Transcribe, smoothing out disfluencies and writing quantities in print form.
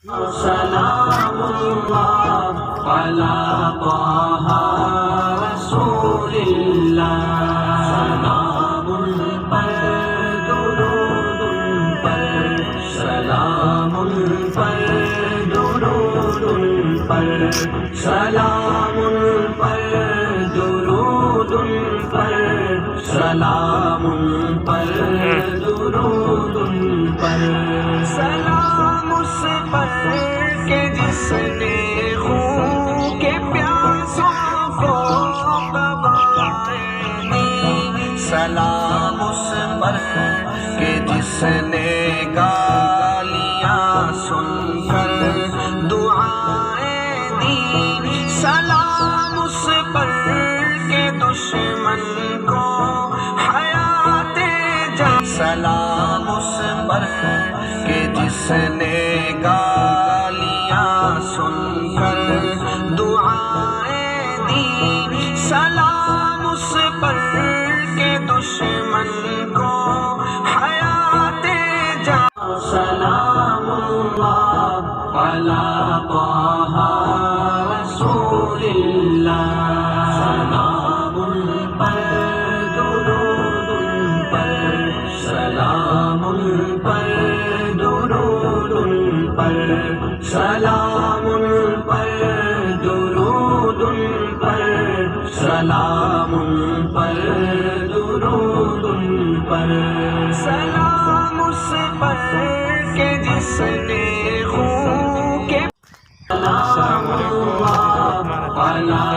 سلام اللہ علی طہ رسول اللہ، سلام پر درود پر، سلام پر درود پر، سلام پر درود پر، سلام پر درود پر، سلام اس پر کہ جس نے خون کے پیاسوں کو قبائے دی، سلام اس پر کہ جس نے گالیاں سن کر دعائیں دی، سلام اس پر کہ دشمن کو حیات جان، سلام اس پر کہ جس نے گالیاں سن کر دعائیں دی، سلام اس پر کہ دشمن کو حیات جان، سلام اللہ علی طہ رسول اللہ، سلام پر درود پر، سلام پر درود پر، سلام پر درود پر، سلام پر درود پر، سلام اس پر کہ جس نے خون کے، سلام اللہ علی